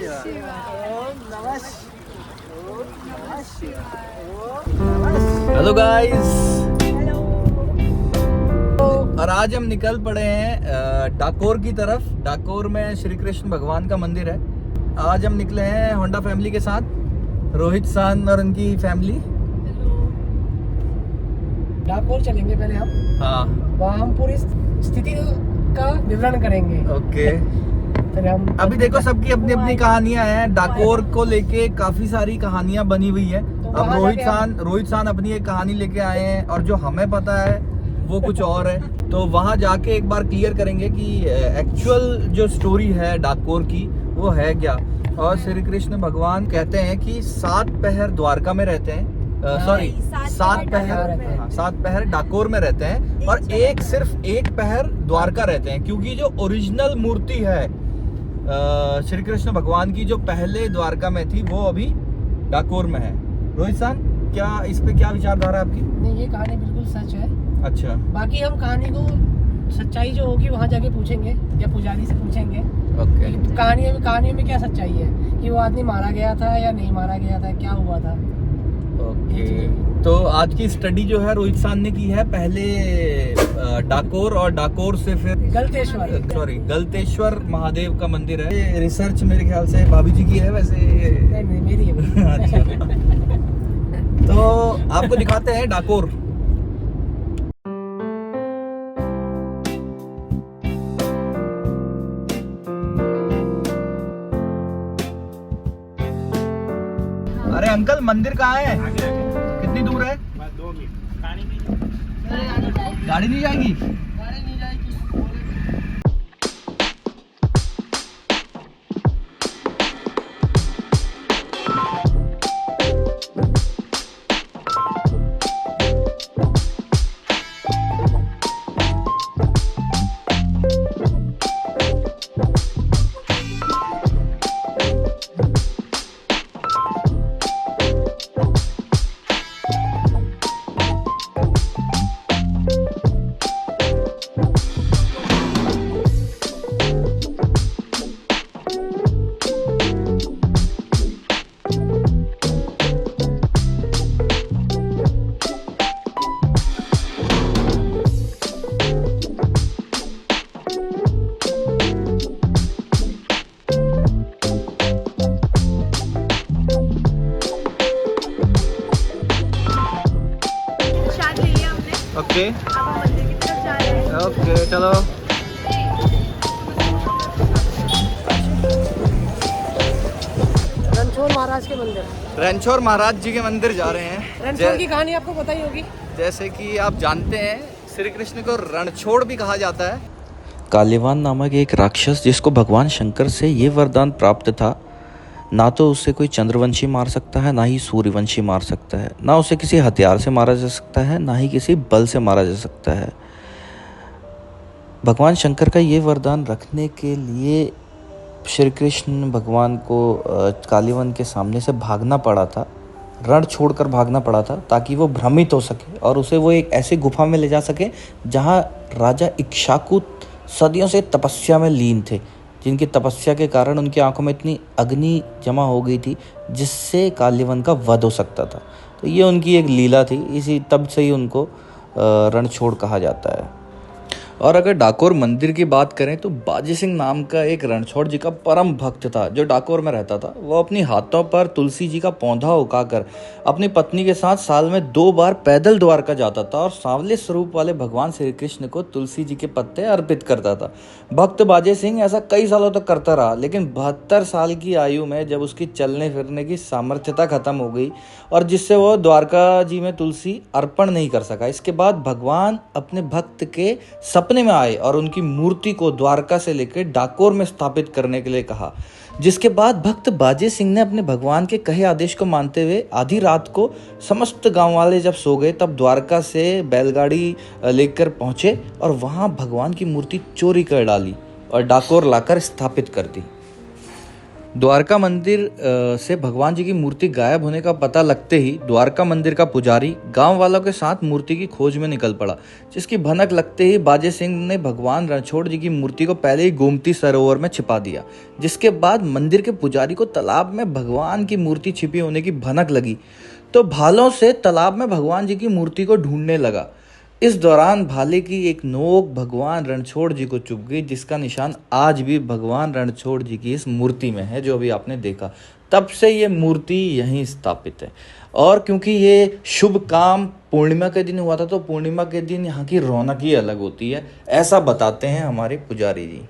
Hello guys, और आज हम निकल पड़े हैं डाकोर की तरफ। डाकोर में श्री कृष्ण भगवान का मंदिर है। आज हम निकले हैं होंडा फैमिली के साथ, रोहित सान और उनकी फैमिली। डाकोर चलेंगे पहले हम। हाँ, वहाँ हम पूरी स्थिति का विवरण करेंगे। ओके। फिर हम अभी देखो, सबकी अपनी अपनी कहानियां हैं। डाकोर को लेके काफी सारी कहानियां बनी हुई है। अब रोहित सान अपनी एक कहानी लेके आए हैं और जो हमें पता है वो कुछ और है। तो वहां जाके एक बार क्लियर करेंगे कि एक्चुअल जो स्टोरी है डाकोर की वो है क्या। और श्री कृष्ण भगवान कहते हैं कि 7 पहर द्वारका में रहते हैं, सॉरी 7 पहर डाकोर में रहते हैं और सिर्फ एक पहर द्वारका रहते हैं, क्योंकि जो ओरिजिनल मूर्ति है श्री कृष्ण भगवान की जो पहले द्वारका में थी वो अभी डाकोर में है। रोहित सान, क्या इस पे क्या विचारधारा है आपकी? नहीं, ये कहानी बिल्कुल सच है। अच्छा, बाकी हम कहानी को सच्चाई जो होगी वहाँ जाके पूछेंगे या पुजारी से पूछेंगे। ओके। कहानी में क्या सच्चाई है कि वो आदमी मारा गया था या नहीं मारा गया था, क्या हुआ था। ओके। तो आज की स्टडी जो है रोहित सान ने की है पहले डाकोर, और डाकोर से फिर गलतेश्वर महादेव का मंदिर है। ये रिसर्च मेरे ख्याल से भाभी जी की है वैसे। नहीं, मेरी है। अच्छा। तो आपको दिखाते हैं डाकोर। अरे अंकल, मंदिर कहाँ है? कितनी दूर है? 2 मिनट। गाड़ी नहीं जाएगी? ओके, अब हम मंदिर की तरफ जा रहे हैं। ओके, चलो। रणछोड़ महाराज के मंदिर, रणछोड़ महाराज जी के मंदिर जा रहे हैं। रणछोड़ की कहानी आपको पता ही होगी। जैसे कि आप जानते हैं, श्री कृष्ण को रणछोड़ भी कहा जाता है। कालीवान नामक एक राक्षस, जिसको भगवान शंकर से ये वरदान प्राप्त था, ना तो उससे कोई चंद्रवंशी मार सकता है, ना ही सूर्यवंशी मार सकता है, ना उसे किसी हथियार से मारा जा सकता है, ना ही किसी बल से मारा जा सकता है। भगवान शंकर का ये वरदान रखने के लिए श्री कृष्ण भगवान को कालीवन के सामने से भागना पड़ा था, रण छोड़कर भागना पड़ा था, ताकि वो भ्रमित हो सके और उसे वो एक ऐसी गुफा में ले जा सके जहाँ राजा इक्ष्वाकु सदियों से तपस्या में लीन थे, जिनकी तपस्या के कारण उनकी आंखों में इतनी अग्नि जमा हो गई थी जिससे कालीवन का वध हो सकता था। तो ये उनकी एक लीला थी, इसी तब से ही उनको रणछोड़ कहा जाता है। और अगर डाकोर मंदिर की बात करें तो बाजी सिंह नाम का एक रणछोड़ जी का परम भक्त था, जो डाकोर में रहता था। वो अपनी हाथों पर तुलसी जी का पौधा उगाकर अपनी पत्नी के साथ साल में 2 बार पैदल द्वारका जाता था और सांवले स्वरूप वाले भगवान श्री कृष्ण को तुलसी जी के पत्ते अर्पित करता था। भक्त बाजी सिंह ऐसा कई सालों तक करता रहा, लेकिन 72 साल की आयु में जब उसकी चलने फिरने की सामर्थ्यता खत्म हो गई और जिससे वो द्वारका जी में तुलसी अर्पण नहीं कर सका, इसके बाद भगवान अपने भक्त के सपने में आए और उनकी मूर्ति को द्वारका से लेकर डाकोर में स्थापित करने के लिए कहा। जिसके बाद भक्त बाजे सिंह ने अपने भगवान के कहे आदेश को मानते हुए आधी रात को समस्त गांव वाले जब सो गए, तब द्वारका से बैलगाड़ी लेकर पहुंचे और वहां भगवान की मूर्ति चोरी कर डाली और डाकोर लाकर स्थापित कर दी। द्वारका मंदिर से भगवान जी की मूर्ति गायब होने का पता लगते ही द्वारका मंदिर का पुजारी गांव वालों के साथ मूर्ति की खोज में निकल पड़ा, जिसकी भनक लगते ही बाजे सिंह ने भगवान रणछोड़ जी की मूर्ति को पहले ही गोमती सरोवर में छिपा दिया। जिसके बाद मंदिर के पुजारी को तालाब में भगवान की मूर्ति छिपी होने की भनक लगी तो भालों से तालाब में भगवान जी की मूर्ति को ढूंढने लगा। इस दौरान भाले की एक नोक भगवान रणछोड़ जी को चुभ गई, जिसका निशान आज भी भगवान रणछोड़ जी की इस मूर्ति में है जो अभी आपने देखा। तब से ये मूर्ति यहीं स्थापित है। और क्योंकि ये शुभ काम पूर्णिमा के दिन हुआ था तो पूर्णिमा के दिन यहाँ की रौनक ही अलग होती है, ऐसा बताते हैं हमारे पुजारी जी।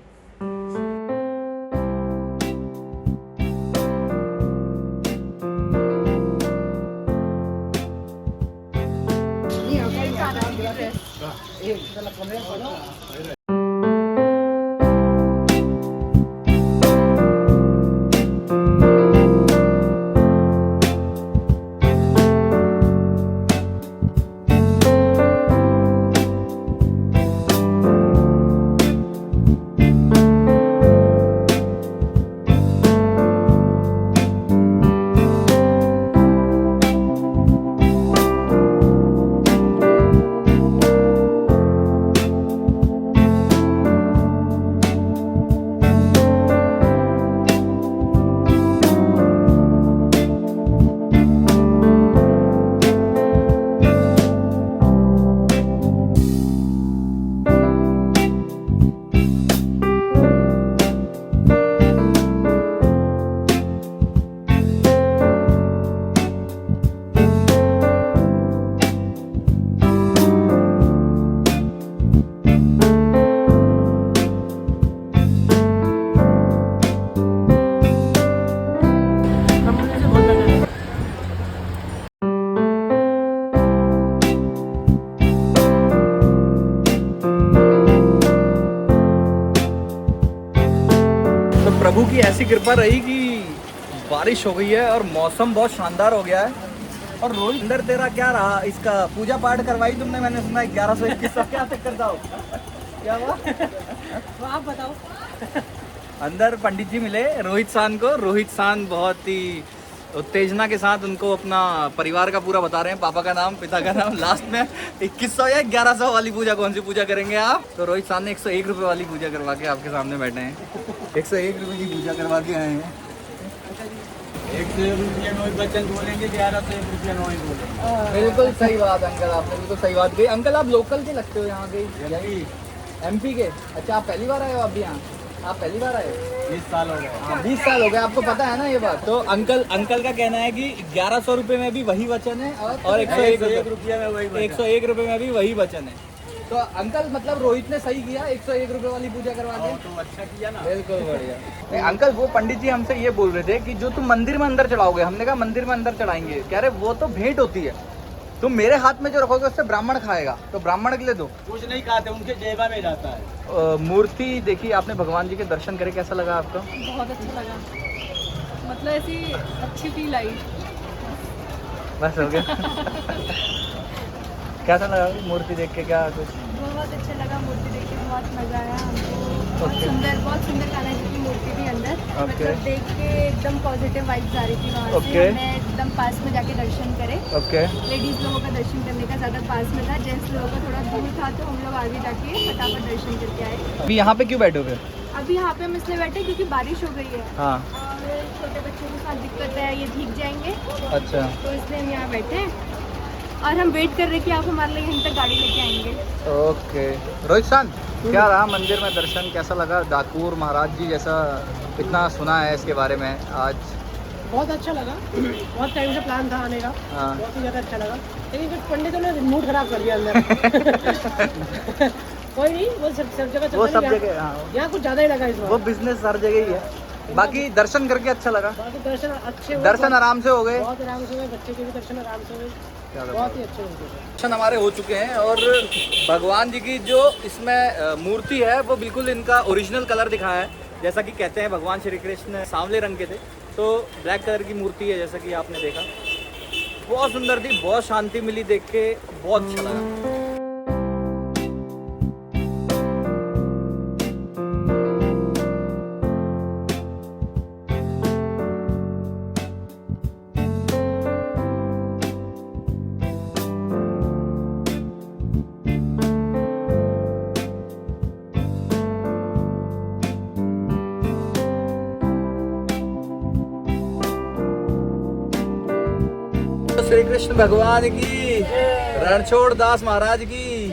प्रभु की ऐसी कृपा रही कि बारिश हो गई है और मौसम बहुत शानदार हो गया है। और रोहित अंदर तेरा क्या रहा, इसका पूजा पाठ करवाई तुमने, मैंने सुना 1121 क्या चक्कर था क्या हुआ? तो आप बताओ। अंदर पंडित जी मिले रोहित सान को। रोहित सान बहुत ही उत्तेजना के साथ उनको अपना परिवार का पूरा बता रहे हैं, पापा का नाम, पिता का नाम। लास्ट में 2100 या 1100 वाली पूजा, कौन सी पूजा करेंगे आप? तो रोहित सान ने 101 रुपये वाली पूजा करवा के आपके सामने बैठे हैं। 101 रुपये की पूजा करवा के आए हैं। 101 रुपया नोट बच्चन बोलेंगे, 1101 रुपया नोट बोलेंगे। बिल्कुल सही बात अंकल, आपने बिल्कुल सही बात कही। अंकल आप लोकल के लगते हो यहाँ के? MP के? अच्छा, आप पहली बार आए हो अभी यहाँ? आप पहली बार आए हो? 20 साल हो गए। 20 साल हो गए, आपको पता है ना ये बात? तो अंकल का कहना है कि 1100 रुपये में भी वही वचन है और 101 रुपया में वही 101 रुपये में भी वही वचन है। तो अंकल मतलब रोहित ने सही किया 101 रुपये वाली पूजा करवा के। तो अच्छा किया ना। बिल्कुल बढ़िया। अंकल वो पंडित जी हमसे ये बोल रहे थे कि जो तुम मंदिर में अंदर चढ़ाओगे, हमने कहा मंदिर में अंदर चढ़ाएंगे, कह रहे वो तो भेंट होती है, तुम मेरे हाथ में जो रखोगे उससे ब्राह्मण खाएगा, तो ब्राह्मण के लिए दो। कुछ नहीं खाते, उनके जेबा में जाता है। मूर्ति देखी आपने, भगवान जी के दर्शन करे, कैसा लगा आपको? बहुत अच्छा लगा, मतलब ऐसी अच्छी फील आई। बस हो गया। कैसा लगा मूर्ति देख के? क्या कुछ बहुत अच्छा लगा मूर्ति देख के, बहुत मजा आया हमको। बहुत Okay. बहुत सुंदर कान्हा जी की मूर्ति थी अंदर। Okay. मतलब देख के एकदम पॉजिटिव वाइब्स आ रही थी वहाँ से। Okay. हमने एकदम पास में जाके दर्शन करे। ओके। लेडीज लोगों का दर्शन करने का ज़्यादा पास में था, जेंट्स लोगों का थोड़ा दूर था, तो हम लोग आगे जाके फटाफट दर्शन करके आए। अभी यहाँ पे क्यों बैठोगे? अभी यहाँ पे हम इसलिए बैठे क्योंकि बारिश हो गई है हाँ। और छोटे बच्चों के साथ दिक्कत है, ये भीग जाएंगे, अच्छा। तो इसलिए हम यहाँ बैठे हैं और हम वेट कर रहे कि आप हमारे लिए यहीं तक गाड़ी लेके आएंगे। ओके। रोहित सान, क्या रहा मंदिर में दर्शन, कैसा लगा? डाकोर महाराज जी जैसा इतना सुना है इसके बारे में आज। बहुत अच्छा लगा, बहुत टाइम से प्लान था आने का। हाँ। बहुत ही ज़्यादा अच्छा लगा, लेकिन कुछ पंडितों ने मूड खराब कर दिया अंदर। कोई नहीं, वो सब जगह चलता वो नहीं, सब यहाँ- जगह, हाँ, यहाँ कुछ ज़्यादा ही लगा इस वो बार। बिजनेस हर जगह ही है। बाकी दर्शन करके अच्छा लगा। बाकी दर्शन अच्छे हुए, दर्शन आराम से हो गए। बहुत आराम से हुए, बच्चे के भी दर्शन आराम से हुए, बहुत ही अच्छे हुए। दर्शन हमारे हो चुके हैं और भगवान जी की जो इसमें मूर्ति है वो बिल्कुल इनका ओरिजिनल कलर दिखाया है। जैसा कि कहते हैं भगवान श्री कृष्ण सांवले रंग के थे, तो ब्लैक कलर की मूर्ति है जैसा कि आपने देखा। बहुत सुंदर थी, बहुत शांति मिली देख के, बहुत अच्छा लगा। श्री कृष्ण भगवान की, रणछोड़ दास महाराज की।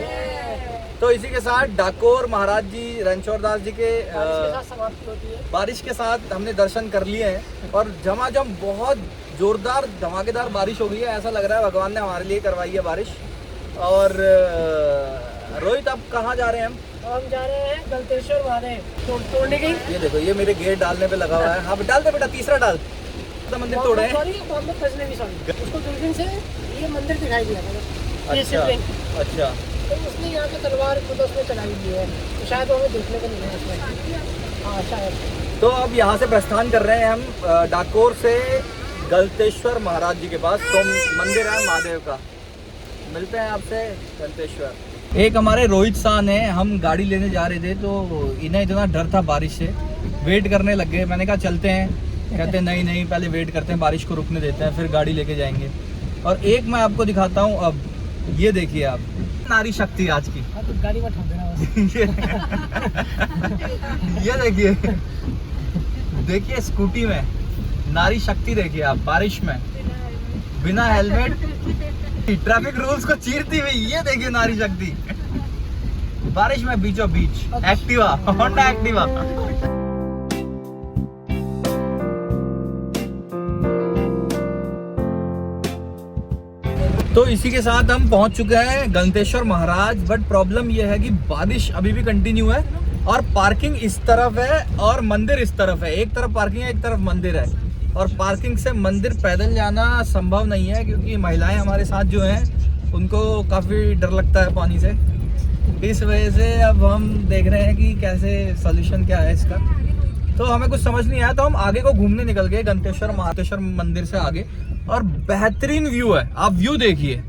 तो इसी के साथ डाकोर महाराज जी, रणछोड़ दास जी के समाप्ति होती है। बारिश के साथ हमने दर्शन कर लिए हैं और झमाझम बहुत जोरदार धमाकेदार बारिश हो गई है। ऐसा लग रहा है भगवान ने हमारे लिए करवाई है बारिश। और रोहित, अब कहाँ जा रहे हैं हम? हम जा रहे हैं गलतेश्वर महादेव तोड़ने की। ये देखो, ये मेरे गेट डालने पे लगा हुआ है। हाँ डाल दे बेटा, तीसरा डाल। तो मंदिर तोड़े हैं। सॉरी, मोहम्मद फजले भी सॉरी। उसको दूरबीन से ये मंदिर दिखाई दिया था। ये अच्छा शिवलिंग। अच्छा। तो उसने यहाँ पे तलवार खुद उसने चलाई हुई है, तो शायद वो हमें देखने को मिले उसमें। हाँ शायद। तो अब यहाँ से प्रस्थान कर रहे हैं हम डाकोर से गलतेश्वर महाराज जी के पास। तो मंदिर है महादेव का। मिलते हैं आपसे गलतेश्वर। एक हमारे रोहित सान है, हम गाड़ी लेने जा रहे थे तो इन्हें इतना डर था बारिश से, वेट करने लग गए। मैंने कहा चलते हैं, कहते हैं नहीं नहीं पहले वेट करते हैं, बारिश को रुकने देते हैं, फिर गाड़ी लेके जाएंगे। और एक मैं आपको दिखाता हूँ, अब ये देखिए आप, नारी शक्ति आज की। हाँ, तो गाड़ी में ठोक देना बस। ये देखिए, देखिए स्कूटी में नारी शक्ति देखिए आप, बारिश में बिना हेलमेट, ट्रैफिक रूल्स को चीरती हुई। ये देखिए नारी शक्ति बारिश में बीचों बीच। Activa, Honda Activa. तो इसी के साथ हम पहुंच चुके हैं गलतेश्वर महाराज। बट प्रॉब्लम यह है कि बारिश अभी भी कंटिन्यू है और पार्किंग इस तरफ है और मंदिर इस तरफ है। एक तरफ पार्किंग है, एक तरफ मंदिर है। और पार्किंग से मंदिर पैदल जाना संभव नहीं है क्योंकि महिलाएं हमारे साथ जो हैं उनको काफ़ी डर लगता है पानी से। इस वजह से अब हम देख रहे हैं कि कैसे सॉल्यूशन क्या है इसका। तो हमें कुछ समझ नहीं आया, तो हम आगे को घूमने निकल गए गलतेश्वर महादेश्वर मंदिर से आगे। और बेहतरीन व्यू है, आप व्यू देखिए।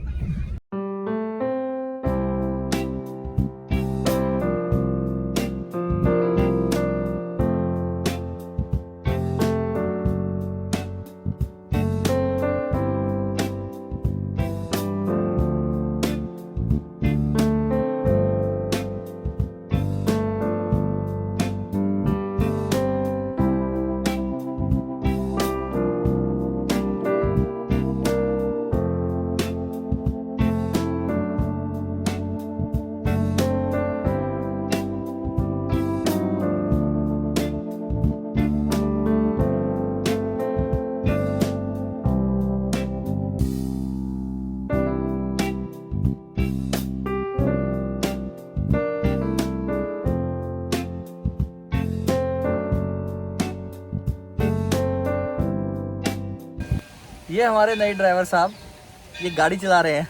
ये हमारे नए ड्राइवर साहब, ये गाड़ी चला रहे हैं।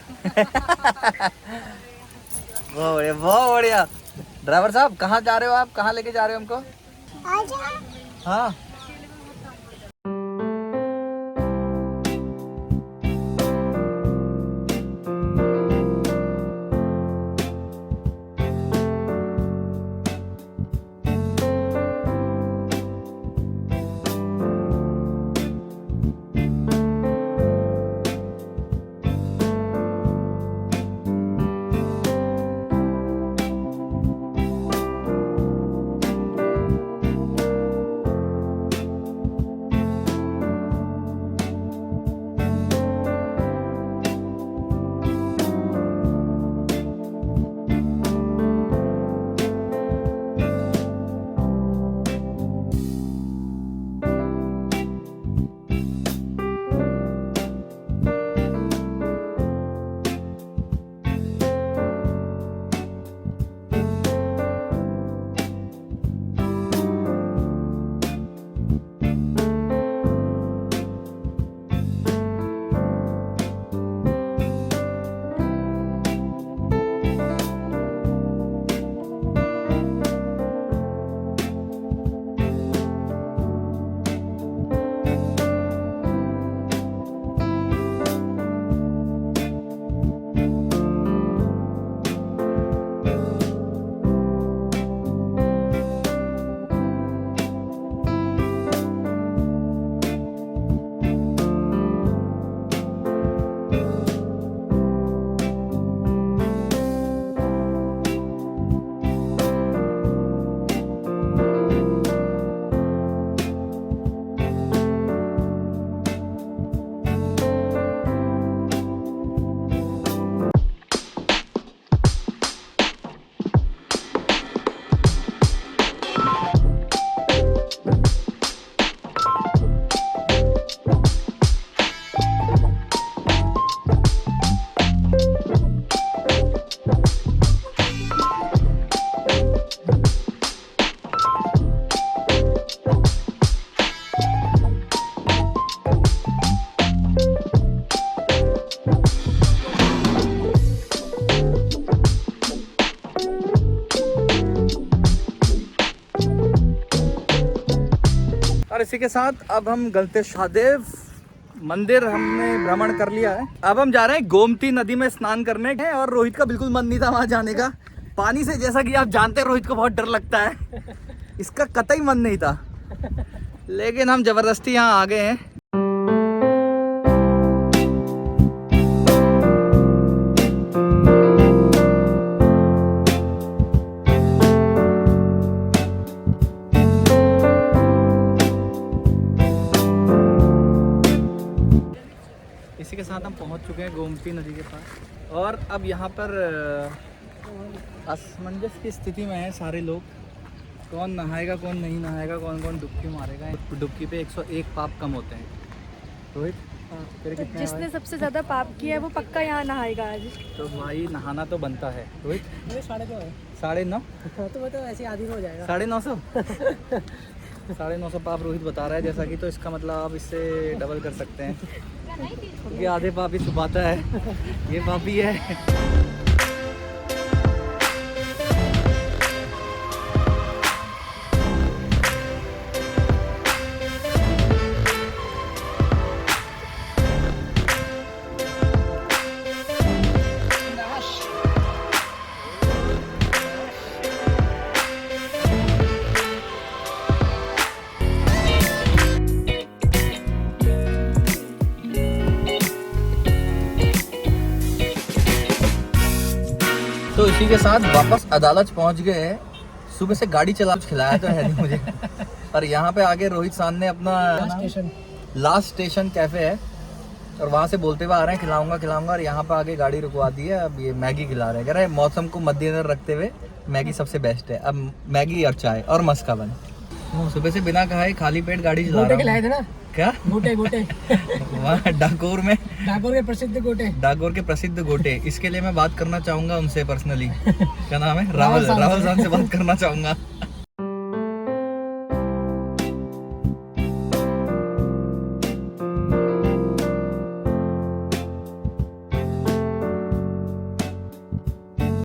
बहुत बढ़िया, बहुत बढ़िया। ड्राइवर साहब कहाँ जा रहे हो आप? कहाँ लेके जा रहे हो हमको? हाँ इसी के साथ अब हम गलतेशादेव मंदिर हमने भ्रमण कर लिया है। अब हम जा रहे हैं गोमती नदी में स्नान करने के, और रोहित का बिल्कुल मन नहीं था वहां जाने का। पानी से जैसा कि आप जानते हैं रोहित को बहुत डर लगता है, इसका कतई मन नहीं था, लेकिन हम जबरदस्ती यहाँ आ गए हैं। इसी के साथ हम पहुंच चुके हैं गोमती नदी के पास, और अब यहाँ पर असमंजस की स्थिति में है सारे लोग। कौन नहाएगा कौन नहीं नहाएगा, कौन कौन डुबकी मारेगा। डुबकी पे 101 पाप कम होते हैं। रोहित तेरे कितने जिसने आए? सबसे ज्यादा पाप किया है वो पक्का यहाँ नहाएगा आज। तो भाई नहाना तो बनता है। रोहित ये 9.5 है। 9.5 तो वो तो ऐसे आदि में हो जाएगा। 950 950 पाप रोहित बता रहा है जैसा कि, तो इसका मतलब आप इससे डबल कर सकते हैं, क्योंकि आधे पाप ही छुपाता है, ये पापी है। तो इसी के साथ वापस अदालत पहुंच गए हैं। सुबह से गाड़ी चला, कुछ खिलाया तो है नहीं मुझे। और यहाँ पे आगे रोहित सान ने अपना लास्ट स्टेशन कैफे है, और वहाँ से बोलते हुए आ रहे हैं खिलाऊंगा खिलाऊंगा, और यहाँ पे आगे गाड़ी रुकवा दी है। अब ये मैगी खिला रहे हैं, कह रहे हैं मौसम को मद्देनजर रखते हुए मैगी सबसे बेस्ट है। अब मैगी और चाय और मस्का बन। सुबह से बिना खाए खाली पेट गाड़ी चला रहा खिलाए थे ना, हूँ। क्या गोटे वहाँ डाकोर में, डाकोर के प्रसिद्ध गोटे, डाकोर के प्रसिद्ध गोटे। इसके लिए मैं बात करना चाहूंगा उनसे पर्सनली। क्या नाम है? रावल। रावल साहब से बात करना चाहूंगा।